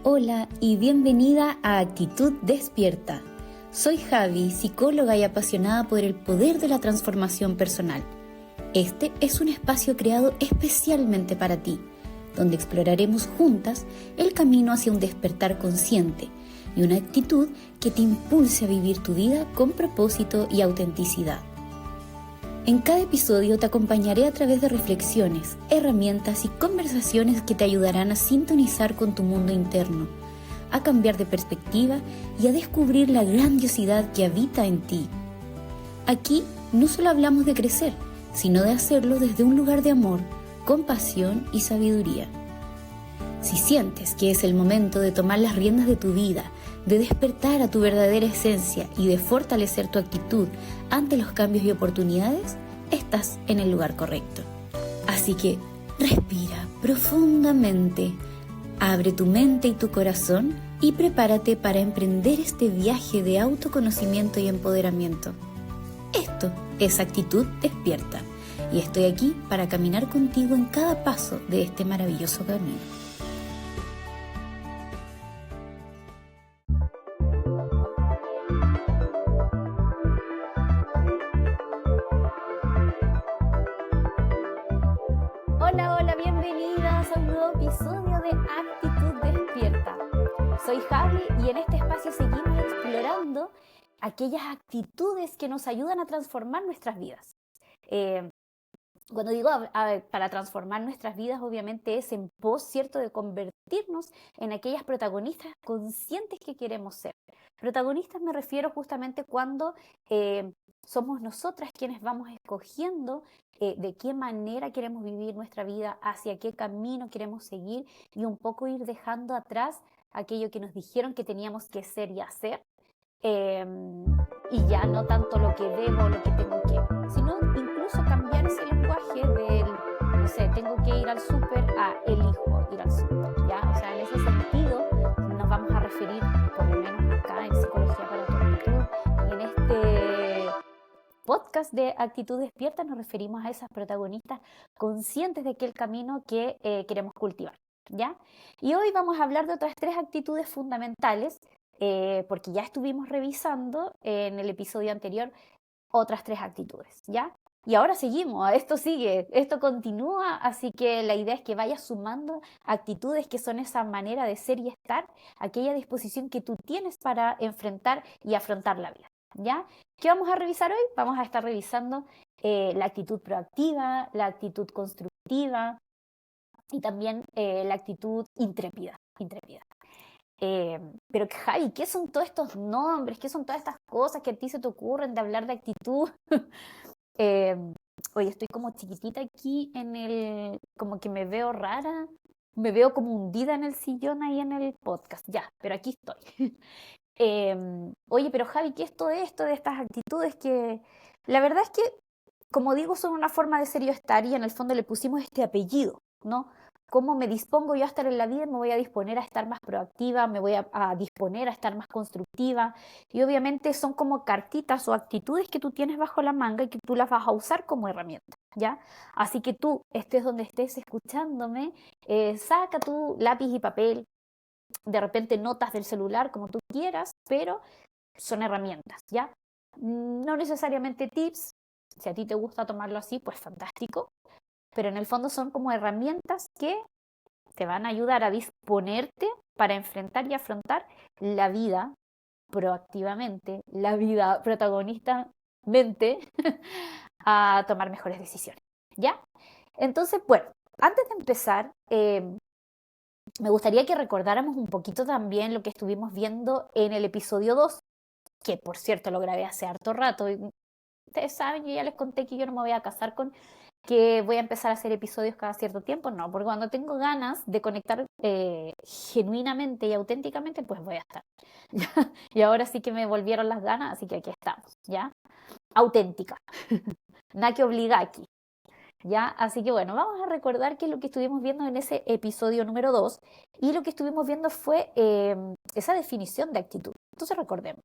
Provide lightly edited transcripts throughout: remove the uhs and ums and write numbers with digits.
Hola y bienvenida a Actitud Despierta. Soy Javi, psicóloga y apasionada por el poder de la transformación personal. Este es un espacio creado especialmente para ti, donde exploraremos juntas el camino hacia un despertar consciente y una actitud que te impulse a vivir tu vida con propósito y autenticidad. En cada episodio te acompañaré a través de reflexiones, herramientas y conversaciones que te ayudarán a sintonizar con tu mundo interno, a cambiar de perspectiva y a descubrir la grandiosidad que habita en ti. Aquí no solo hablamos de crecer, sino de hacerlo desde un lugar de amor, compasión y sabiduría. Si sientes que es el momento de tomar las riendas de tu vida, de despertar a tu verdadera esencia y de fortalecer tu actitud ante los cambios y oportunidades, estás en el lugar correcto. Así que respira profundamente, abre tu mente y tu corazón y prepárate para emprender este viaje de autoconocimiento y empoderamiento. Esto es Actitud Despierta y estoy aquí para caminar contigo en cada paso de este maravilloso camino. Hola, bienvenidas a un nuevo episodio de Actitud Despierta. Soy Javi y en este espacio seguimos explorando aquellas actitudes que nos ayudan a transformar nuestras vidas. Cuando digo para transformar nuestras vidas, obviamente es en pos, ¿cierto?, de convertirnos en aquellas protagonistas conscientes que queremos ser. Protagonistas me refiero justamente cuando somos nosotras quienes vamos escogiendo de qué manera queremos vivir nuestra vida, hacia qué camino queremos seguir y un poco ir dejando atrás aquello que nos dijeron que teníamos que ser y hacer. Y ya no tanto lo que debo o lo que tengo que, sino incluso cambiar ese lenguaje del, no sé, tengo que ir al súper a elijo ir al súper, ¿ya? O sea, en ese sentido nos vamos a referir, por lo menos acá en Psicología para tu Actitud, y en este podcast de Actitud Despierta nos referimos a esas protagonistas conscientes de aquel camino que queremos cultivar, ¿ya? Y hoy vamos a hablar de otras 3 actitudes fundamentales, porque ya estuvimos revisando en el episodio anterior otras 3 actitudes, ¿ya? Y ahora seguimos, esto sigue, esto continúa, así que la idea es que vayas sumando actitudes que son esa manera de ser y estar, aquella disposición que tú tienes para enfrentar y afrontar la vida, ¿ya? ¿Qué vamos a revisar hoy? Vamos a estar revisando la actitud proactiva, la actitud constructiva y también la actitud intrépida. Pero Javi, ¿qué son todos estos nombres? ¿Qué son todas estas cosas que a ti se te ocurren de hablar de actitud? Oye, estoy como chiquitita aquí como que me veo rara, me veo como hundida en el sillón ahí en el podcast, ya, pero aquí estoy. Oye, pero Javi, ¿qué es todo esto de estas actitudes que la verdad es que, como digo, son una forma de ser y estar y en el fondo le pusimos este apellido, ¿no? ¿Cómo me dispongo yo a estar en la vida? Me voy a disponer a estar más proactiva, me voy a disponer a estar más constructiva. Y obviamente son como cartitas o actitudes que tú tienes bajo la manga y que tú las vas a usar como herramienta, ¿ya? Así que tú, estés donde estés escuchándome, saca tu lápiz y papel, de repente notas del celular, como tú quieras, pero son herramientas, ¿ya? No necesariamente tips. Si a ti te gusta tomarlo así, pues fantástico. Pero en el fondo son como herramientas que te van a ayudar a disponerte para enfrentar y afrontar la vida proactivamente, la vida protagonistamente, a tomar mejores decisiones, ¿ya? Entonces, bueno, antes de empezar, me gustaría que recordáramos un poquito también lo que estuvimos viendo en el episodio 2, que por cierto lo grabé hace harto rato. Y ustedes saben, yo ya les conté que yo no me voy a casar con que voy a empezar a hacer episodios cada cierto tiempo, no, porque cuando tengo ganas de conectar genuinamente y auténticamente, pues voy a estar. ¿Ya? Y ahora sí que me volvieron las ganas, así que aquí estamos, ¿ya? Auténtica, nada que obliga aquí, ¿ya? Así que bueno, vamos a recordar que lo que estuvimos viendo en ese episodio número 2 y lo que estuvimos viendo fue esa definición de actitud. Entonces recordemos,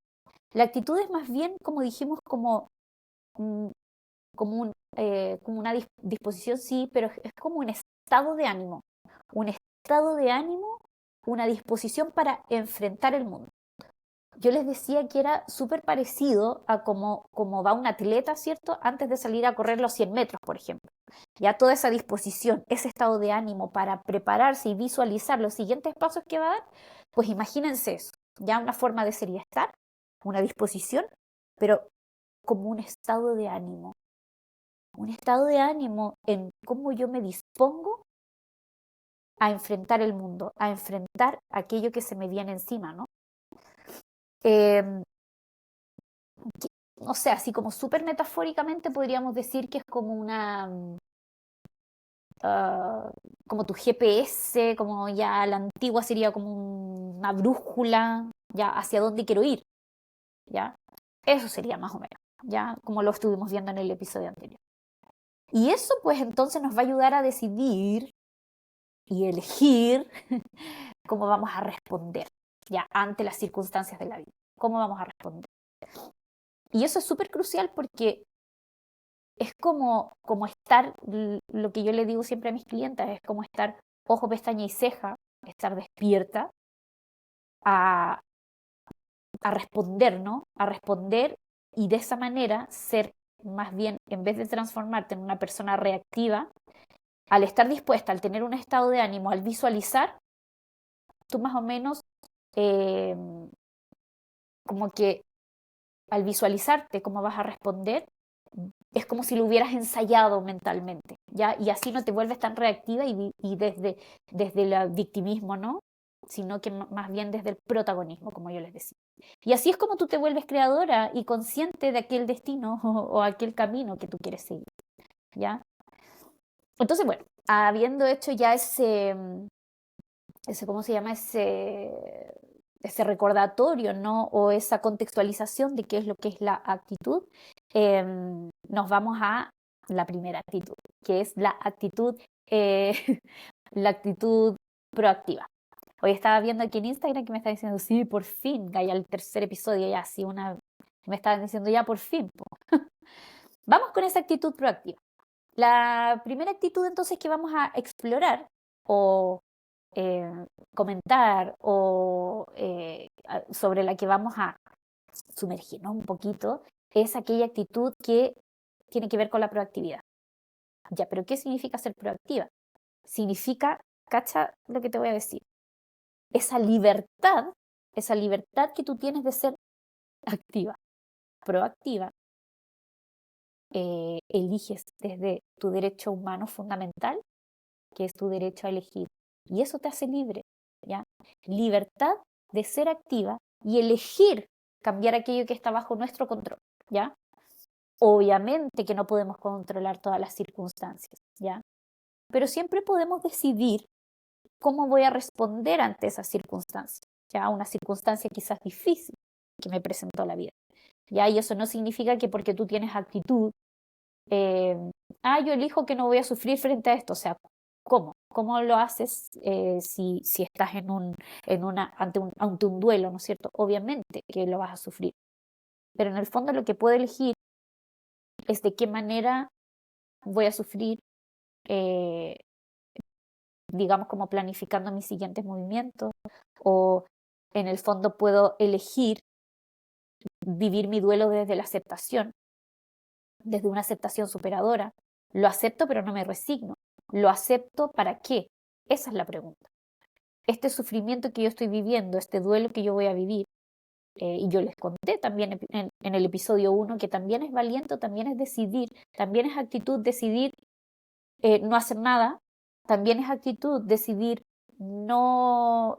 la actitud es más bien, como dijimos, como una disposición, sí, pero es como un estado de ánimo una disposición para enfrentar el mundo. Yo les decía que era súper parecido a como va un atleta, ¿cierto? Antes de salir a correr los 100 metros, por ejemplo. Ya toda esa disposición, ese estado de ánimo para prepararse y visualizar los siguientes pasos que va a dar, pues imagínense eso, ya una forma de ser y estar, una disposición, pero como un estado de ánimo en cómo yo me dispongo a enfrentar el mundo, a enfrentar aquello que se me viene encima, ¿no? Eh, o sea, así como súper metafóricamente podríamos decir que es como como tu GPS, como ya la antigua sería como una brújula, ya hacia dónde quiero ir, ¿ya? Eso sería más o menos, ya como lo estuvimos viendo en el episodio anterior. Y eso pues entonces nos va a ayudar a decidir y elegir cómo vamos a responder, ya ante las circunstancias de la vida, cómo vamos a responder. Y eso es súper crucial porque es como estar, lo que yo le digo siempre a mis clientes, es como estar ojo, pestaña y ceja, estar despierta a, responder, ¿no? A responder y de esa manera ser más bien, en vez de transformarte en una persona reactiva, al estar dispuesta, al tener un estado de ánimo, al visualizar, tú más o menos eh, como que al visualizarte cómo vas a responder, es como si lo hubieras ensayado mentalmente, ¿ya? Y así no te vuelves tan reactiva y desde el victimismo, ¿no? Sino que más bien desde el protagonismo, como yo les decía. Y así es como tú te vuelves creadora y consciente de aquel destino o aquel camino que tú quieres seguir, ¿ya? Entonces, bueno, habiendo hecho ya ¿cómo se llama? Ese recordatorio, ¿no? O esa contextualización de qué es lo que es la actitud, nos vamos a la primera actitud, que es la actitud, la actitud proactiva. Hoy estaba viendo aquí en Instagram que me está diciendo, sí, por fin, ya el tercer episodio, ya así me estaban diciendo ya por fin. Po. Vamos con esa actitud proactiva. La primera actitud entonces que vamos a explorar o comentar o sobre la que vamos a sumergirnos un poquito es aquella actitud que tiene que ver con la proactividad. Ya, pero ¿qué significa ser proactiva? Significa, cacha lo que te voy a decir, esa libertad que tú tienes de ser activa, proactiva, eliges desde tu derecho humano fundamental, que es tu derecho a elegir. Y eso te hace libre, ¿ya? Libertad de ser activa y elegir cambiar aquello que está bajo nuestro control, ¿ya? Obviamente que no podemos controlar todas las circunstancias, ¿ya? Pero siempre podemos decidir cómo voy a responder ante esas circunstancias, ¿ya? Una circunstancia quizás difícil que me presentó la vida, ¿ya? Y eso no significa que porque tú tienes actitud, yo elijo que no voy a sufrir frente a esto, o sea, ¿cómo? ¿Cómo lo haces si estás ante un duelo, ¿no es cierto? Obviamente que lo vas a sufrir. Pero en el fondo lo que puedo elegir es de qué manera voy a sufrir, eh, digamos como planificando mis siguientes movimientos, o en el fondo puedo elegir vivir mi duelo desde la aceptación, desde una aceptación superadora. Lo acepto pero no me resigno. ¿Lo acepto para qué? Esa es la pregunta. Este sufrimiento que yo estoy viviendo, este duelo que yo voy a vivir, y yo les conté también en el episodio 1 que también es valiente, también es decidir, también es actitud decidir no hacer nada, también es actitud decidir no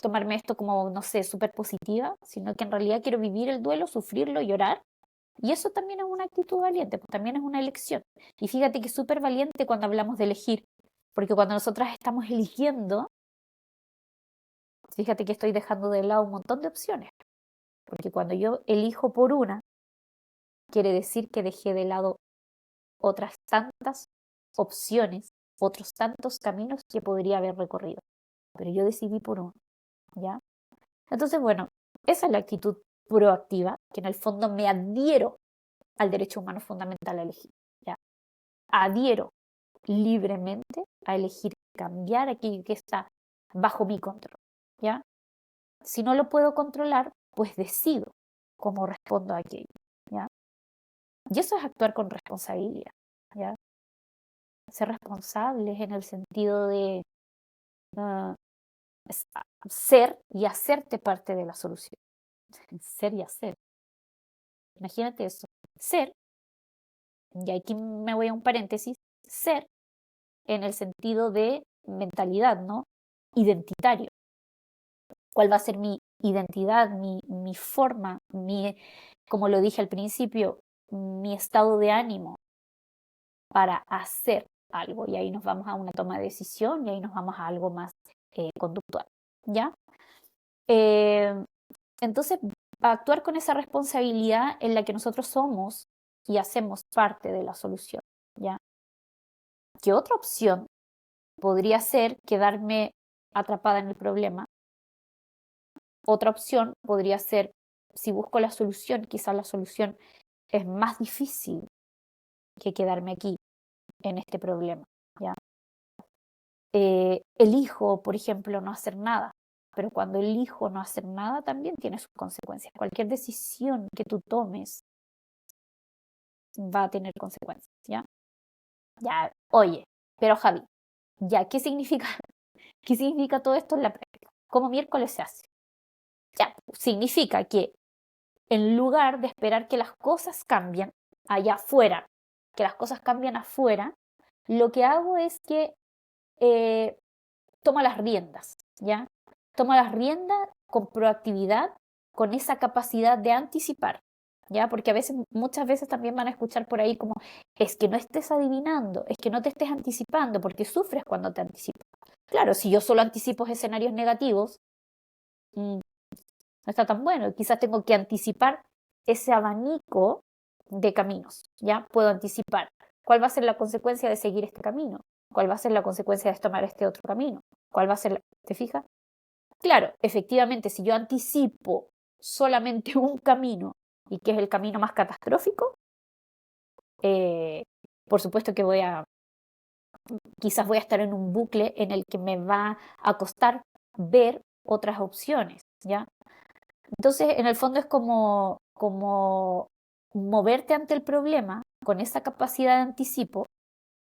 tomarme esto como, no sé, súper positiva, sino que en realidad quiero vivir el duelo, sufrirlo, llorar. Y eso también es una actitud valiente, pues también es una elección. Y fíjate que es súper valiente cuando hablamos de elegir, porque cuando nosotras estamos eligiendo, fíjate que estoy dejando de lado un montón de opciones, porque cuando yo elijo por una, quiere decir que dejé de lado otras tantas opciones, otros tantos caminos que podría haber recorrido. Pero yo decidí por uno, ¿ya? Entonces, bueno, esa es la actitud proactiva, que en el fondo me adhiero al derecho humano fundamental a elegir, ¿ya? Adhiero libremente a elegir cambiar aquello que está bajo mi control, ¿ya? Si no lo puedo controlar, pues decido cómo respondo a aquello, ¿ya? Y eso es actuar con responsabilidad, ¿ya? Ser responsables en el sentido de uh, ser y hacerte parte de la solución. Ser y hacer. Imagínate eso. Ser, y aquí me voy a un paréntesis, ser en el sentido de mentalidad, ¿no? Identitario. ¿Cuál va a ser mi identidad, mi forma, como lo dije al principio, mi estado de ánimo para hacer algo? Y ahí nos vamos a una toma de decisión y ahí nos vamos a algo más conductual, ¿ya? Entonces, actuar con esa responsabilidad en la que nosotros somos y hacemos parte de la solución, ¿ya? ¿Qué otra opción podría ser quedarme atrapada en el problema? Otra opción podría ser, si busco la solución, quizás la solución es más difícil que quedarme aquí en este problema, ¿ya? Elijo, por ejemplo, no hacer nada, pero cuando elijo no hacer nada también tiene sus consecuencias. Cualquier decisión que tú tomes va a tener consecuencias, ¿ya? Ya, oye, pero Javi, ya, ¿qué significa, qué significa todo esto en la práctica? ¿Cómo miércoles se hace? Ya, significa que en lugar de esperar que las cosas cambien allá afuera, que las cosas cambien afuera, lo que hago es que tomo las riendas, ¿ya? Tomo las riendas con proactividad, con esa capacidad de anticipar, ¿ya? Porque a veces, muchas veces también van a escuchar por ahí como, es que no estés adivinando, es que no te estés anticipando, porque sufres cuando te anticipas. Claro, si yo solo anticipo escenarios negativos, no está tan bueno. Quizás tengo que anticipar ese abanico de caminos, ¿ya? Puedo anticipar cuál va a ser la consecuencia de seguir este camino, cuál va a ser la consecuencia de tomar este otro camino, cuál va a ser, ¿te fijas? Claro, efectivamente, si yo anticipo solamente un camino y que es el camino más catastrófico, eh, por supuesto que quizás voy a estar en un bucle en el que me va a costar ver otras opciones, ¿ya? Entonces, en el fondo es como moverte ante el problema con esa capacidad de anticipo,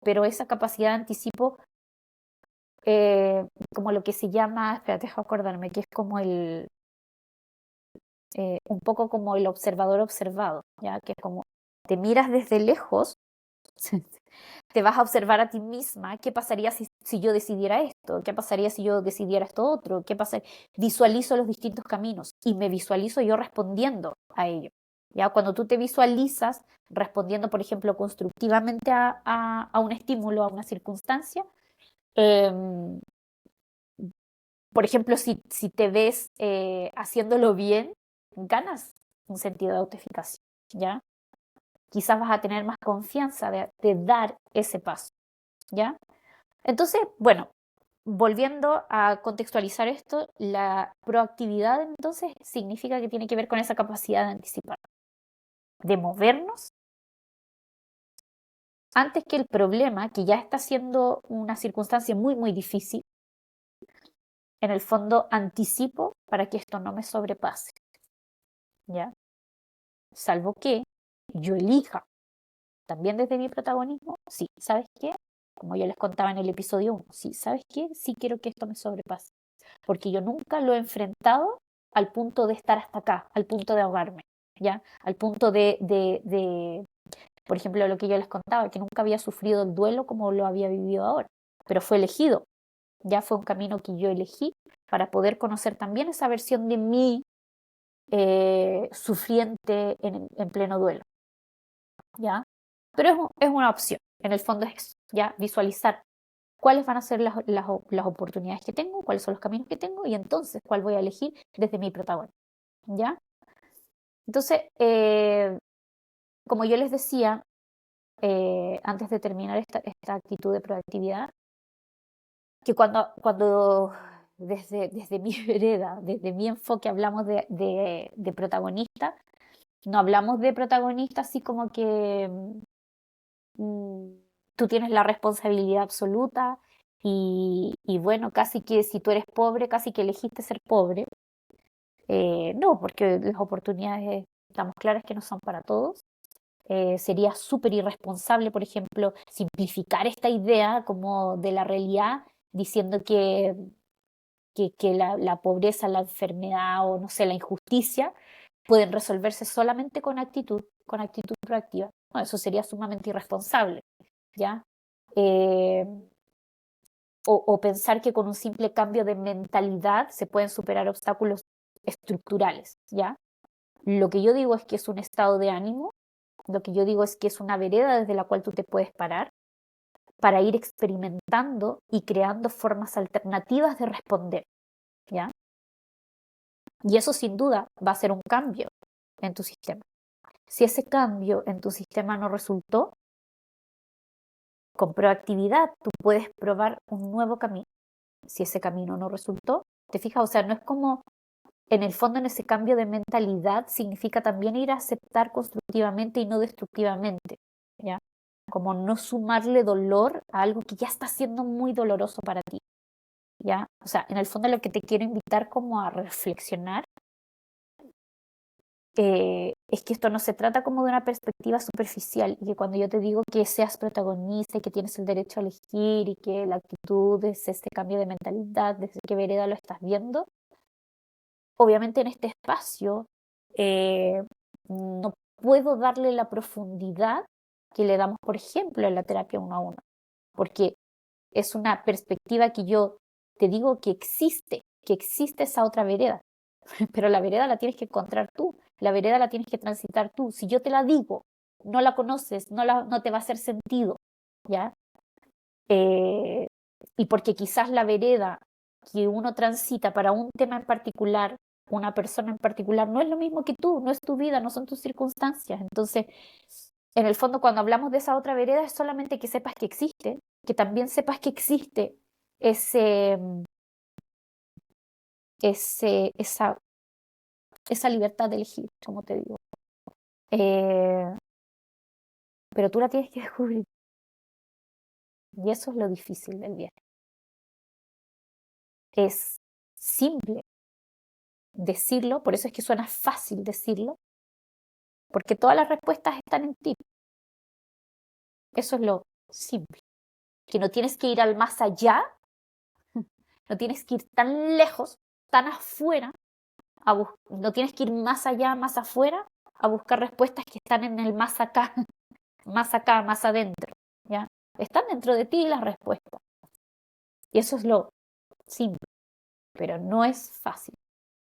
pero esa capacidad de anticipo, como lo que se llama, espérate, deja acordarme, que es como un poco como el observador observado, ¿ya? Que es como te miras desde lejos, te vas a observar a ti misma, ¿qué pasaría si yo decidiera esto? ¿Qué pasaría si yo decidiera esto otro? ¿Qué pasaría? Visualizo los distintos caminos y me visualizo yo respondiendo a ello. ¿Ya? Cuando tú te visualizas respondiendo, por ejemplo, constructivamente a un estímulo, a una circunstancia, eh, por ejemplo, si te ves haciéndolo bien, ganas un sentido de autoeficacia, ¿ya? Quizás vas a tener más confianza de dar ese paso, ¿ya? Entonces, bueno, volviendo a contextualizar esto, la proactividad entonces significa que tiene que ver con esa capacidad de anticipar, de movernos antes que el problema, que ya está siendo una circunstancia muy, muy difícil, en el fondo anticipo para que esto no me sobrepase, ¿ya? Salvo que yo elija también desde mi protagonismo, sí, ¿sabes qué? Como yo les contaba en el episodio 1, sí, ¿sabes qué? Sí quiero que esto me sobrepase, porque yo nunca lo he enfrentado al punto de estar hasta acá, al punto de ahogarme, ¿ya? Al punto por ejemplo, lo que yo les contaba, que nunca había sufrido el duelo como lo había vivido ahora, pero fue elegido, ya fue un camino que yo elegí para poder conocer también esa versión de mí sufriente en pleno duelo, ¿ya? Pero es una opción, en el fondo es eso, ya visualizar cuáles van a ser las oportunidades que tengo, cuáles son los caminos que tengo y entonces cuál voy a elegir desde mi protagonismo, ¿ya? Entonces, como yo les decía, antes de terminar esta actitud de proactividad, que cuando desde mi vereda, desde mi enfoque hablamos de protagonista, no hablamos de protagonista así como que tú tienes la responsabilidad absoluta y bueno, casi que si tú eres pobre, casi que elegiste ser pobre. No, porque las oportunidades, estamos claras que no son para todos. Sería súper irresponsable, por ejemplo, simplificar esta idea como de la realidad diciendo que la pobreza, la enfermedad o no sé, la injusticia pueden resolverse solamente con actitud proactiva. No, eso sería sumamente irresponsable, ¿ya? Eh, o pensar que con un simple cambio de mentalidad se pueden superar obstáculos estructurales, ¿ya? Lo que yo digo es que es un estado de ánimo, lo que yo digo es que es una vereda desde la cual tú te puedes parar para ir experimentando y creando formas alternativas de responder, ¿ya? Y eso sin duda va a ser un cambio en tu sistema. Si ese cambio en tu sistema no resultó, con proactividad tú puedes probar un nuevo camino. Si ese camino no resultó, te fijas, o sea, no es como en el fondo en ese cambio de mentalidad significa también ir a aceptar constructivamente y no destructivamente, ¿ya? Como no sumarle dolor a algo que ya está siendo muy doloroso para ti, ¿ya? O sea, en el fondo lo que te quiero invitar como a reflexionar es que esto no se trata como de una perspectiva superficial y que cuando yo te digo que seas protagonista y que tienes el derecho a elegir y que la actitud es este cambio de mentalidad, desde qué vereda lo estás viendo, obviamente en este espacio eh, no puedo darle la profundidad que le damos, por ejemplo, en la terapia uno a uno, porque es una perspectiva que yo te digo que existe esa otra vereda, pero la vereda la tienes que encontrar tú, la vereda la tienes que transitar tú. Si yo te la digo, no la conoces, no te va a hacer sentido, ¿ya? Eh, y porque quizás la vereda que uno transita para un tema en particular, una persona en particular, no es lo mismo que tú, no es tu vida, no son tus circunstancias. Entonces, en el fondo, cuando hablamos de esa otra vereda, es solamente que sepas que existe, que también sepas que existe ese, ese, esa libertad de elegir, como te digo. Eh, pero tú la tienes que descubrir. Y eso es lo difícil del viaje. Es simple decirlo, por eso es que suena fácil decirlo, porque todas las respuestas están en ti. Eso es lo simple. Que no tienes que ir al más allá, no tienes que ir tan lejos, tan afuera, no tienes que ir más allá, más afuera, a buscar respuestas que están en el más acá, más adentro. ¿Ya? Están dentro de ti las respuestas. Y eso es lo simple, pero no es fácil.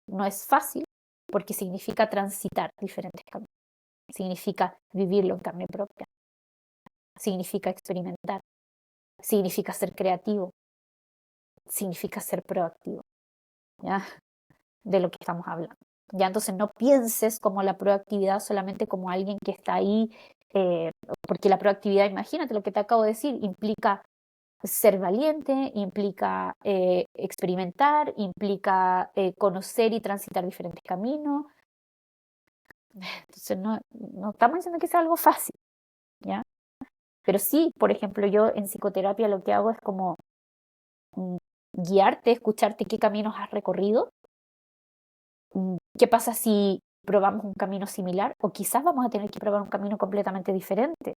No es fácil porque significa transitar diferentes caminos. Significa vivirlo en carne propia. Significa experimentar. Significa ser creativo. Significa ser proactivo. ¿Ya? De lo que estamos hablando. Ya entonces no pienses como la proactividad solamente como alguien que está ahí, porque la proactividad, imagínate lo que te acabo de decir, implica ser valiente, implica experimentar, implica conocer y transitar diferentes caminos. Entonces no estamos diciendo que sea algo fácil, ¿ya? Pero sí, por ejemplo, yo en psicoterapia lo que hago es como mm, guiarte, escucharte qué caminos has recorrido. ¿Qué pasa si probamos un camino similar? O quizás vamos a tener que probar un camino completamente diferente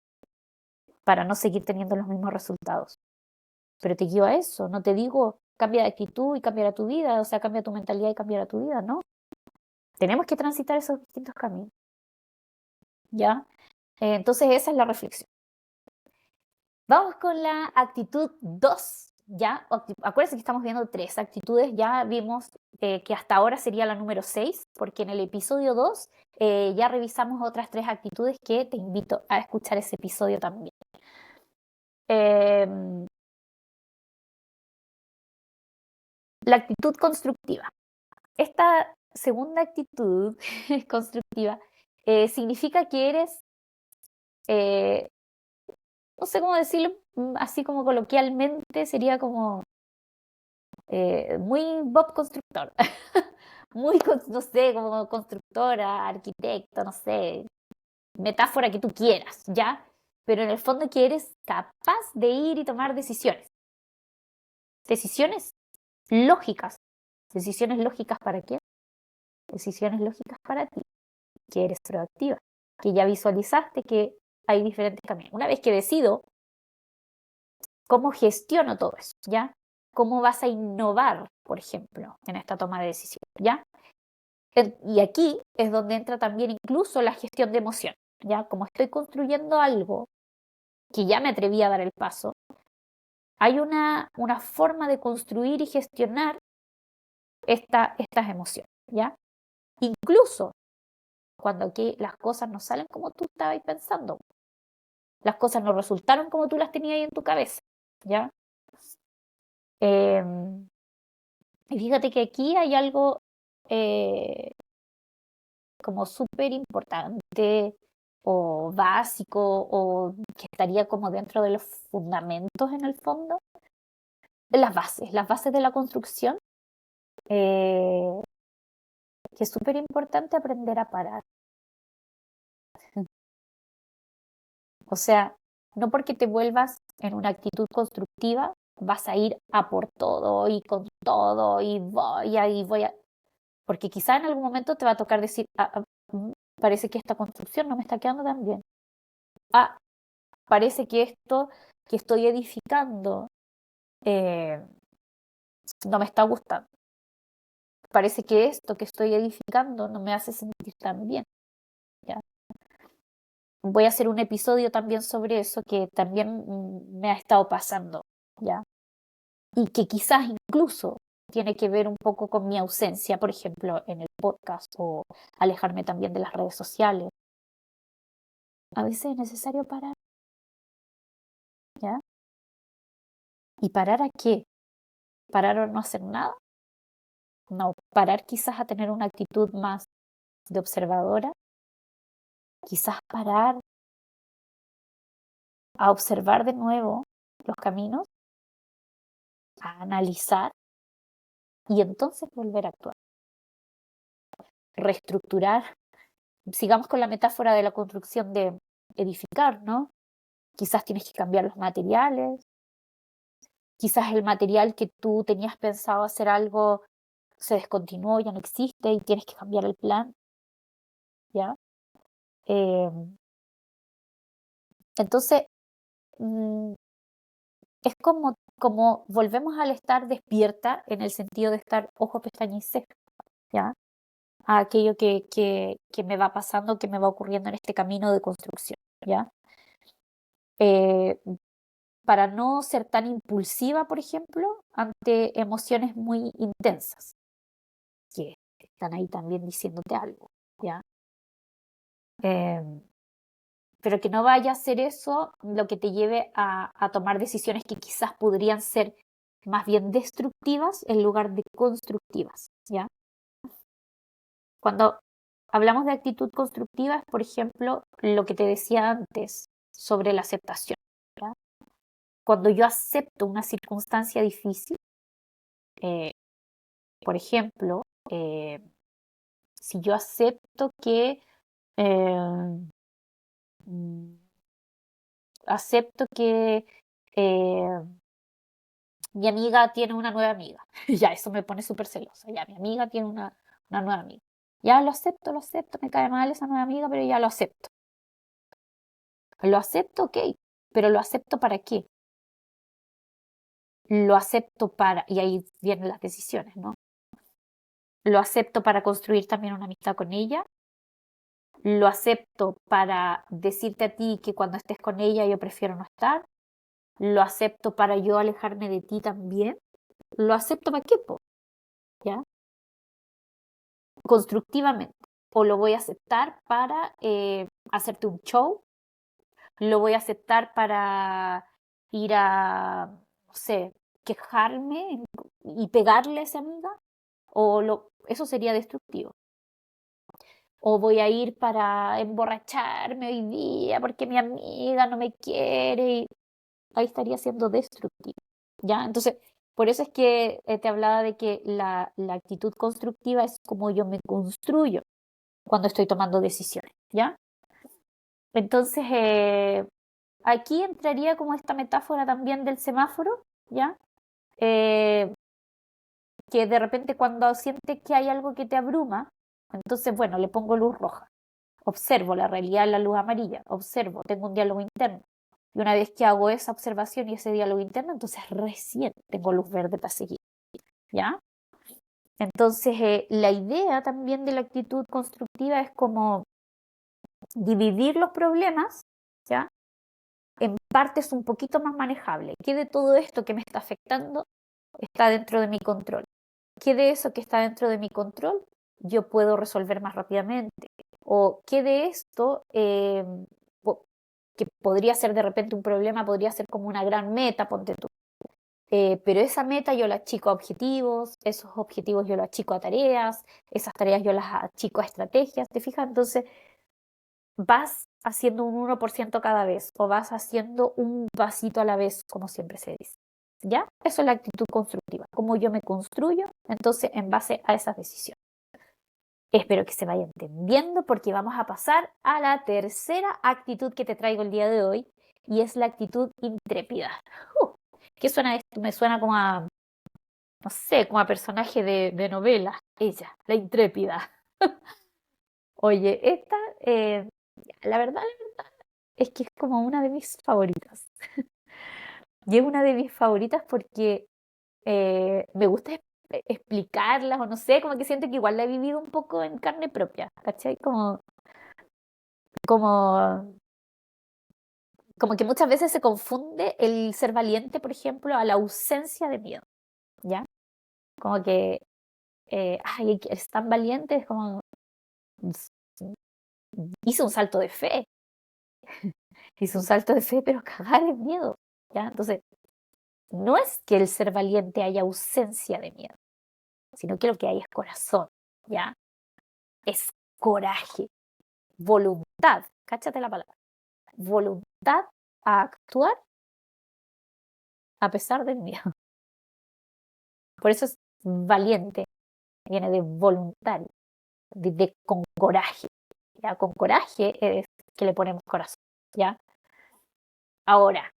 para no seguir teniendo los mismos resultados. Pero te guío a eso, no te digo cambia de actitud y cambiará tu vida, o sea, cambia tu mentalidad y cambiará tu vida, ¿no? Tenemos que transitar esos distintos caminos, ¿ya? Entonces esa es la reflexión. Vamos con la actitud 2, ¿ya? Acuérdense que estamos viendo 3 actitudes, ya vimos que hasta ahora sería la número 6, porque en el episodio 2 ya revisamos otras 3 actitudes que te invito a escuchar ese episodio también. La actitud constructiva. Esta segunda actitud constructiva significa que eres, eh, no sé cómo decirlo, así como coloquialmente sería como muy Bob constructor, muy, no sé, como constructora, arquitecto, no sé, metáfora que tú quieras, ¿ya? Pero en el fondo que eres capaz de ir y tomar decisiones, decisiones lógicas. ¿Decisiones lógicas para qué? Decisiones lógicas para ti, que eres proactiva, que ya visualizaste que hay diferentes caminos. Una vez que decido cómo gestiono todo eso, ¿ya? ¿Cómo vas a innovar, por ejemplo, en esta toma de decisión, ¿ya? Y aquí es donde entra también incluso la gestión de emoción, ¿ya? Como estoy construyendo algo que ya me atreví a dar el paso, hay una forma de construir y gestionar estas emociones, ¿ya? Incluso cuando aquí las cosas no salen como tú estabas pensando, las cosas no resultaron como tú las tenías ahí en tu cabeza, ¿ya? Y fíjate que aquí hay algo eh, como súper importante o básico o que estaría como dentro de los fundamentos en el fondo, las bases de la construcción, eh, que es súper importante aprender a parar. O sea, no porque te vuelvas en una actitud constructiva, vas a ir a por todo y con todo y voy a... Porque quizá en algún momento te va a tocar decir, parece que esta construcción no me está quedando tan bien. Ah, parece que esto que estoy edificando eh, no me está gustando. Parece que esto que estoy edificando no me hace sentir tan bien. ¿Ya? Voy a hacer un episodio también sobre eso que también me ha estado pasando, ¿ya? Y que quizás incluso tiene que ver un poco con mi ausencia, por ejemplo, en el podcast o alejarme también de las redes sociales. A veces es necesario parar, ¿ya? ¿Y parar a qué? ¿Parar a no hacer nada? No, parar quizás a tener una actitud más de observadora, quizás parar a observar de nuevo los caminos, a analizar y entonces volver a actuar. Reestructurar, sigamos con la metáfora de la construcción de edificar, ¿no? Quizás tienes que cambiar los materiales, quizás el material que tú tenías pensado hacer algo se descontinuó, ya no existe y tienes que cambiar el plan, ¿ya? Eh, entonces, mm, es como volvemos al estar despierta en el sentido de estar ojo, pestaña y ceja, ¿ya? A aquello que me va pasando, que me va ocurriendo en este camino de construcción, ¿ya? Eh, para no ser tan impulsiva, por ejemplo, ante emociones muy intensas, que están ahí también diciéndote algo, ¿ya? Eh, pero que no vaya a ser eso lo que te lleve a tomar decisiones que quizás podrían ser más bien destructivas en lugar de constructivas, ¿ya? Cuando hablamos de actitud constructiva, por ejemplo, lo que te decía antes sobre la aceptación, ¿ya? Cuando yo acepto una circunstancia difícil, eh, por ejemplo, si yo acepto que eh, mm, acepto que eh, mi amiga tiene una nueva amiga. Ya, eso me pone súper celosa. Ya, mi amiga tiene una nueva amiga. Ya lo acepto, me cae mal esa nueva amiga, pero ya lo acepto. Lo acepto, ok, pero lo acepto para qué? Lo acepto para, y ahí vienen las decisiones, ¿no? Lo acepto para construir también una amistad con ella. Lo acepto para decirte a ti que cuando estés con ella yo prefiero no estar. Lo acepto para yo alejarme de ti también. Lo acepto para qué, po, ¿ya? Constructivamente. O lo voy a aceptar para hacerte un show. Lo voy a aceptar para ir a, no sé, quejarme y pegarle a esa amiga. Eso sería destructivo. O voy a ir para emborracharme hoy día porque mi amiga no me quiere. Y ahí estaría siendo destructivo. ¿Ya? Entonces, por eso es que te hablaba de que la actitud constructiva es como yo me construyo cuando estoy tomando decisiones, ¿ya? Entonces, aquí entraría como esta metáfora también del semáforo, ¿ya? que de repente cuando sientes que hay algo que te abruma, entonces, bueno, le pongo luz roja. Observo la realidad en la luz amarilla. Observo, tengo un diálogo interno. Y una vez que hago esa observación y ese diálogo interno, entonces recién tengo luz verde para seguir. ¿Ya? Entonces, la idea también de la actitud constructiva es como dividir los problemas, ¿ya? En partes un poquito más manejables. ¿Qué de todo esto que me está afectando está dentro de mi control? ¿Qué de eso que está dentro de mi control yo puedo resolver más rápidamente? ¿O qué de esto que podría ser de repente un problema, podría ser como una gran meta, ponte tú? Pero esa meta yo la achico a objetivos, esos objetivos yo los achico a tareas, esas tareas yo las achico a estrategias, ¿te fijas? Entonces vas haciendo un 1% cada vez o vas haciendo un pasito a la vez, como siempre se dice. ¿Ya? Eso es la actitud constructiva, cómo yo me construyo, entonces en base a esas decisiones. Espero que se vaya entendiendo porque vamos a pasar a la tercera actitud que te traigo el día de hoy y es la actitud intrépida. ¿Qué suena esto? Me suena como a, no sé, como a personaje de novela. Ella, la intrépida. Oye, esta, la verdad, es que es como una de mis favoritas. Y es una de mis favoritas porque me gusta explicarlas o no sé, como que siento que igual la he vivido un poco en carne propia, ¿cachai? Como, como que muchas veces se confunde el ser valiente, por ejemplo, a la ausencia de miedo, ¿ya? Como que, ay, es tan valiente, es como, hizo un salto de fe, hizo un salto de fe, pero cagar es miedo, ¿ya? Entonces, no es que el ser valiente haya ausencia de miedo, sino que lo que hay es corazón, ¿ya? Es coraje, voluntad, cáchate la palabra, voluntad a actuar a pesar del miedo. Por eso es valiente, viene de voluntario, con coraje, ¿ya? Con coraje es que le ponemos corazón, ¿ya? Ahora,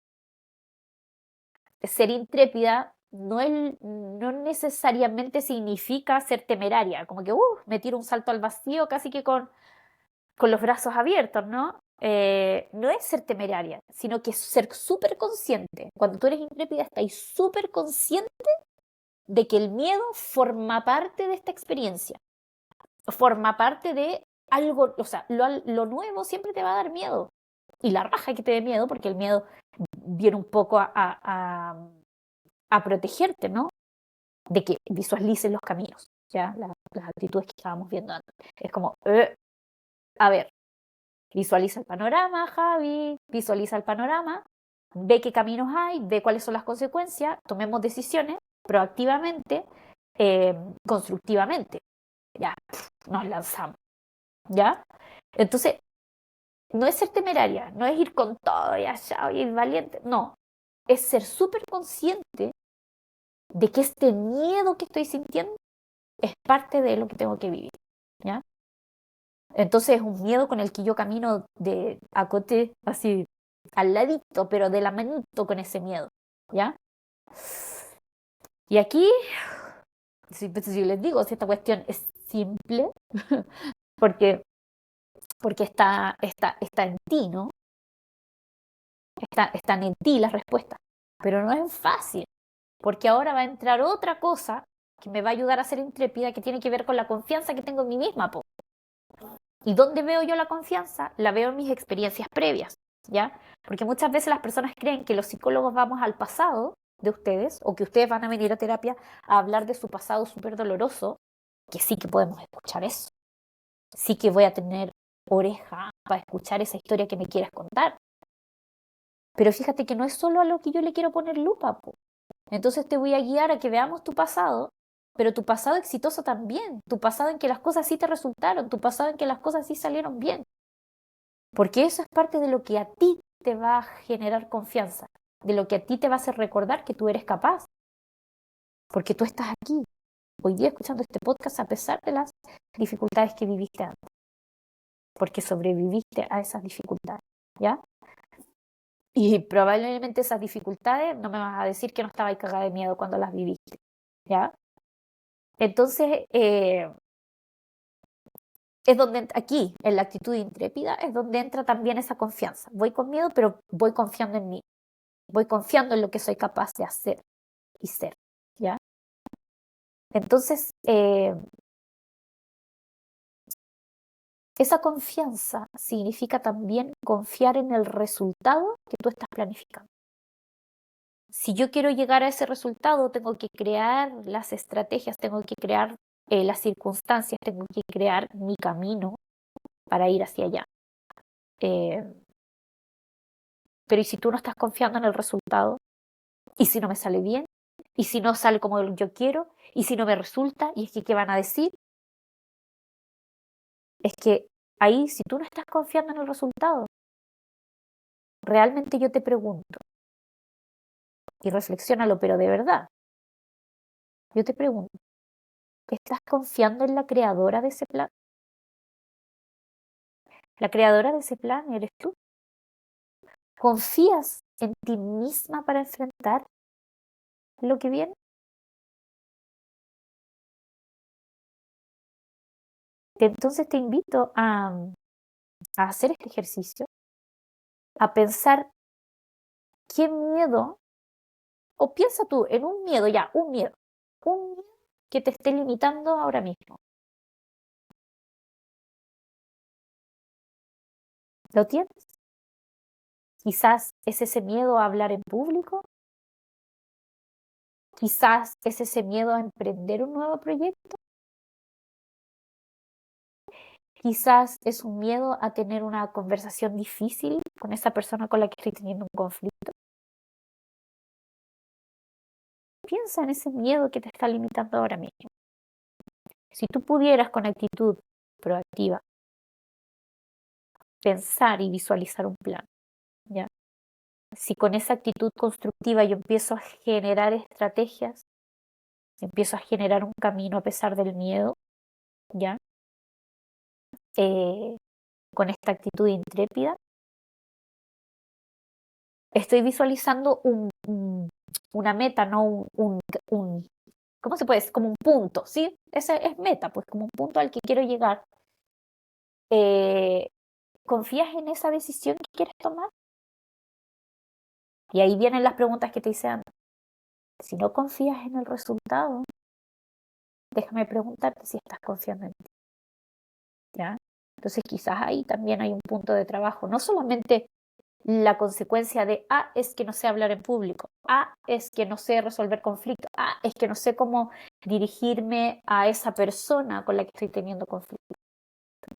ser intrépida no necesariamente significa ser temeraria, como que me tiro un salto al vacío casi que con los brazos abiertos, ¿no? No es ser temeraria, sino que es ser súper consciente. Cuando tú eres intrépida, estás súper consciente de que el miedo forma parte de esta experiencia, forma parte de algo, o sea, lo nuevo siempre te va a dar miedo. Y la raja que te dé miedo, porque el miedo viene un poco a protegerte, ¿no? De que visualices los caminos, ¿ya? Las actitudes que estábamos viendo antes. Es como, a ver, visualiza el panorama, Javi, visualiza el panorama, ve qué caminos hay, ve cuáles son las consecuencias, tomemos decisiones proactivamente, constructivamente. Ya, nos lanzamos, ¿ya? Entonces, no es ser temeraria, no es ir con todo y allá y ir valiente, no, es ser súper consciente de que este miedo que estoy sintiendo es parte de lo que tengo que vivir, ¿ya? Entonces es un miedo con el que yo camino de acote, así, al ladito, pero de la manito con ese miedo, ¿ya? Y aquí, si les digo, si esta cuestión es simple, porque, porque está en ti, ¿no? Están en ti las respuestas, pero no es fácil, porque ahora va a entrar otra cosa que me va a ayudar a ser intrépida, que tiene que ver con la confianza que tengo en mí misma, po. ¿Y dónde veo yo la confianza? La veo en mis experiencias previas, ¿ya? Porque muchas veces las personas creen que los psicólogos vamos al pasado de ustedes o que ustedes van a venir a terapia a hablar de su pasado súper doloroso, que sí que podemos escuchar eso. Sí que voy a tener oreja para escuchar esa historia que me quieras contar. Pero fíjate que no es solo a lo que yo le quiero poner lupa, po. Entonces te voy a guiar a que veamos tu pasado, pero tu pasado exitoso también, tu pasado en que las cosas sí te resultaron, tu pasado en que las cosas sí salieron bien. Porque eso es parte de lo que a ti te va a generar confianza, de lo que a ti te va a hacer recordar que tú eres capaz. Porque tú estás aquí, hoy día escuchando este podcast a pesar de las dificultades que viviste antes. Porque sobreviviste a esas dificultades, ¿ya? Y probablemente esas dificultades no me vas a decir que no estaba ahí cagada de miedo cuando las viviste, ¿ya? Entonces, es donde aquí, en la actitud intrépida, es donde entra también esa confianza. Voy con miedo, pero voy confiando en mí. Voy confiando en lo que soy capaz de hacer y ser, ¿ya? Entonces, esa confianza significa también confiar en el resultado que tú estás planificando. Si yo quiero llegar a ese resultado, tengo que crear las estrategias, tengo que crear las circunstancias, tengo que crear mi camino para ir hacia allá. Eh, pero ¿y si tú no estás confiando en el resultado? ¿Y si no me sale bien? ¿Y si no sale como yo quiero? ¿Y si no me resulta? ¿Y es que qué van a decir? Es que ahí, si tú no estás confiando en el resultado, realmente yo te pregunto, y reflexiónalo, pero de verdad, yo te pregunto, ¿estás confiando en la creadora de ese plan? La creadora de ese plan eres tú. ¿Confías en ti misma para enfrentar lo que viene? Entonces te invito a hacer este ejercicio, a pensar qué miedo, o piensa tú en un miedo, ya, un miedo que te esté limitando ahora mismo. ¿Lo tienes? Quizás es ese miedo a hablar en público, quizás es ese miedo a emprender un nuevo proyecto, quizás es un miedo a tener una conversación difícil con esa persona con la que estoy teniendo un conflicto. Piensa en ese miedo que te está limitando ahora mismo. Si tú pudieras con actitud proactiva pensar y visualizar un plan, ¿ya? Si con esa actitud constructiva yo empiezo a generar estrategias, empiezo a generar un camino a pesar del miedo, ¿ya? Eh, con esta actitud intrépida, estoy visualizando una meta, no un, ¿cómo se puede decir? Como un punto, ¿sí? Ese es meta, pues como un punto al que quiero llegar. Eh, ¿Confías en esa decisión que quieres tomar? Y ahí vienen las preguntas que te hice antes. Si no confías en el resultado, déjame preguntarte si estás confiando en ti, ¿ya? Entonces quizás ahí también hay un punto de trabajo, no solamente la consecuencia de, es que no sé hablar en público, es que no sé resolver conflictos, es que no sé cómo dirigirme a esa persona con la que estoy teniendo conflicto.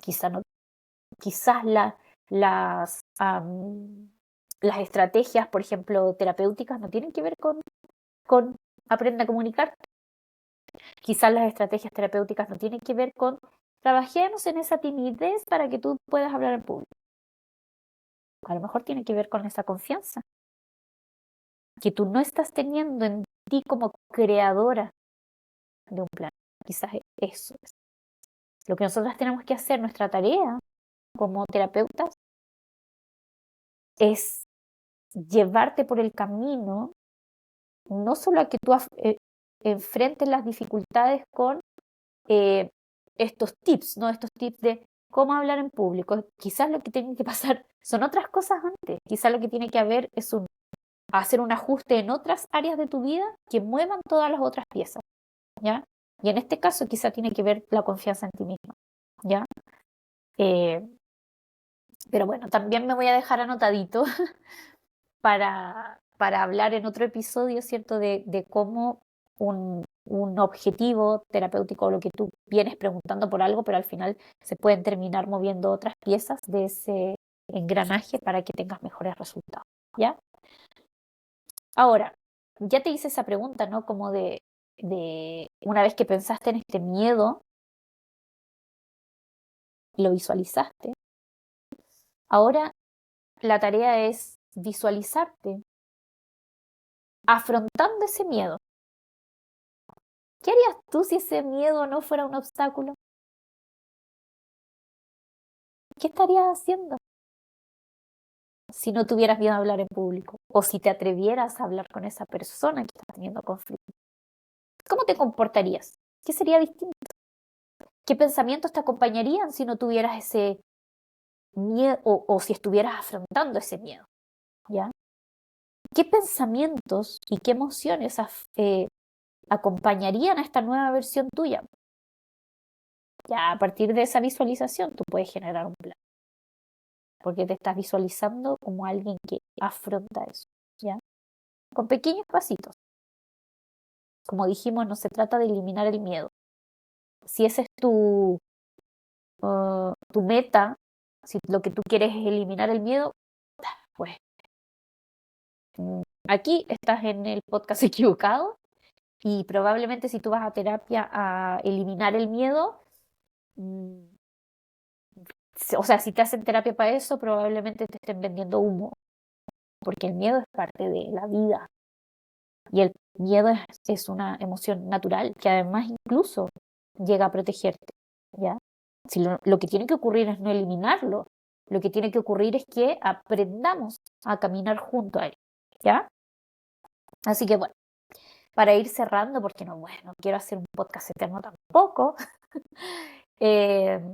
Quizás no, quizás las, las estrategias, por ejemplo, terapéuticas no tienen que ver con aprender a comunicar. Quizás las estrategias terapéuticas no tienen que ver con trabajemos en esa timidez para que tú puedas hablar en público. A lo mejor tiene que ver con esa confianza que tú no estás teniendo en ti como creadora de un plan. Quizás eso es. Lo que nosotras tenemos que hacer, nuestra tarea como terapeutas, es llevarte por el camino, no solo a que tú enfrentes las dificultades con estos tips, ¿no? Estos tips de cómo hablar en público. Quizás lo que tiene que pasar son otras cosas antes. Quizás lo que tiene que haber es hacer un ajuste en otras áreas de tu vida que muevan todas las otras piezas, ¿ya? Y en este caso quizá tiene que ver la confianza en ti mismo, ¿ya? Eh, pero bueno, también me voy a dejar anotadito para hablar en otro episodio, ¿cierto? De cómo un objetivo terapéutico o lo que tú vienes preguntando por algo, pero al final se pueden terminar moviendo otras piezas de ese engranaje para que tengas mejores resultados, ¿ya? Ahora, ya te hice esa pregunta, ¿no? Como de una vez que pensaste en este miedo, lo visualizaste. Ahora la tarea es visualizarte afrontando ese miedo. ¿Qué harías tú si ese miedo no fuera un obstáculo? ¿Qué estarías haciendo? si no tuvieras miedo a hablar en público? O si te atrevieras a hablar con esa persona que está teniendo conflicto. ¿Cómo te comportarías? ¿Qué sería distinto? ¿Qué pensamientos te acompañarían si no tuvieras ese miedo o si estuvieras afrontando ese miedo? ¿Ya? ¿Qué pensamientos y qué emociones acompañarían a esta nueva versión tuya? Ya a partir de esa visualización tú puedes generar un plan, porque te estás visualizando como alguien que afronta eso, ¿ya? Con pequeños pasitos. Como dijimos, no se trata de eliminar el miedo. Si ese es tu meta, si lo que tú quieres es eliminar el miedo, pues aquí estás en el podcast equivocado y probablemente si tú vas a terapia a eliminar el miedo, mm, o sea, si te hacen terapia para eso, probablemente te estén vendiendo humo, porque el miedo es parte de la vida y el miedo es una emoción natural que además incluso llega a protegerte, ¿ya? Si lo que tiene que ocurrir es no eliminarlo, lo que tiene que ocurrir es que aprendamos a caminar junto a él, ¿ya? Así que bueno, para ir cerrando, porque no, bueno, quiero hacer un podcast eterno tampoco. eh,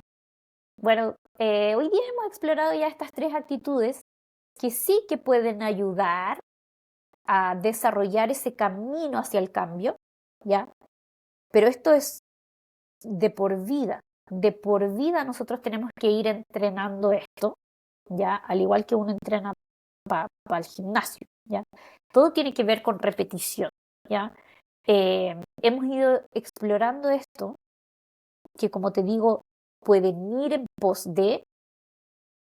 bueno, hoy día hemos explorado ya estas 3 actitudes que sí que pueden ayudar a desarrollar ese camino hacia el cambio, ¿ya? Pero esto es de por vida. De por vida nosotros tenemos que ir entrenando esto, ¿ya? Al igual que uno entrena para el gimnasio, ¿ya? Todo tiene que ver con repetición, ¿ya? Hemos ido explorando esto, que como te digo, pueden ir en pos de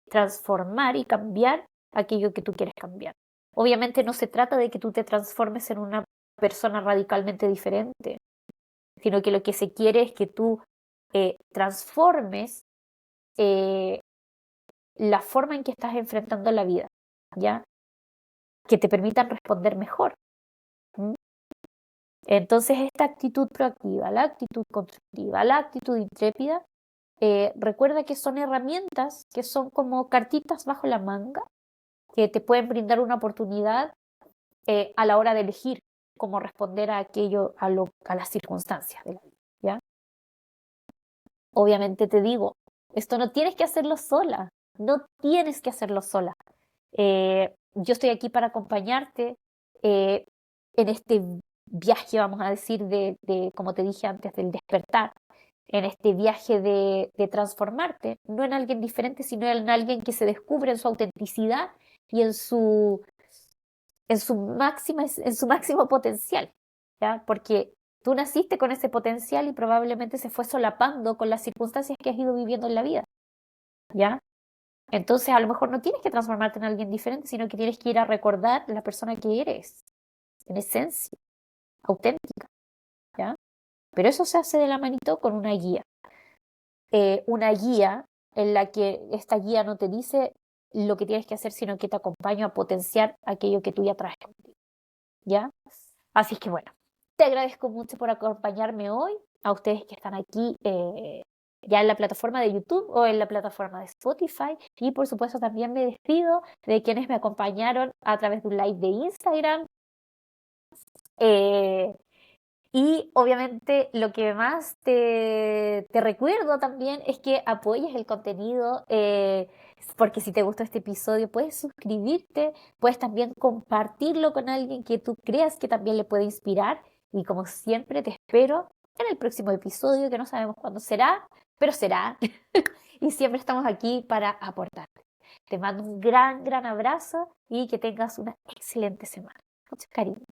transformar y cambiar aquello que tú quieres cambiar. Obviamente no se trata de que tú te transformes en una persona radicalmente diferente, sino que lo que se quiere es que tú transformes eh, la forma en que estás enfrentando la vida, ¿ya? Que te permitan responder mejor. ¿Mm? Entonces, esta actitud proactiva, la actitud constructiva, la actitud intrépida, recuerda que son herramientas que son como cartitas bajo la manga que te pueden brindar una oportunidad a la hora de elegir cómo responder a aquello, a las circunstancias de la vida, ¿ya? Obviamente te digo, esto no tienes que hacerlo sola, no tienes que hacerlo sola. Yo estoy aquí para acompañarte eh, en este viaje, vamos a decir, como te dije antes, del despertar, en este viaje de transformarte, no en alguien diferente, sino en alguien que se descubre en su autenticidad y en su máximo potencial, ¿ya? Porque tú naciste con ese potencial y probablemente se fue solapando con las circunstancias que has ido viviendo en la vida, ¿ya? Entonces, a lo mejor no tienes que transformarte en alguien diferente, sino que tienes que ir a recordar la persona que eres, en esencia, auténtica, ¿ya? Pero eso se hace de la manito con una guía en la que esta guía no te dice lo que tienes que hacer, sino que te acompaña a potenciar aquello que tú ya traes contigo, ¿ya? Así es que bueno, te agradezco mucho por acompañarme hoy, a ustedes que están aquí ya en la plataforma de YouTube o en la plataforma de Spotify. Y por supuesto también me despido de quienes me acompañaron a través de un live de Instagram. Eh, y obviamente lo que más te recuerdo también es que apoyes el contenido, porque si te gustó este episodio puedes suscribirte, puedes también compartirlo con alguien que tú creas que también le puede inspirar. Y como siempre te espero en el próximo episodio, que no sabemos cuándo será, pero será. Y siempre estamos aquí para aportarte. Te mando un gran, gran abrazo y que tengas una excelente semana. Mucho cariño.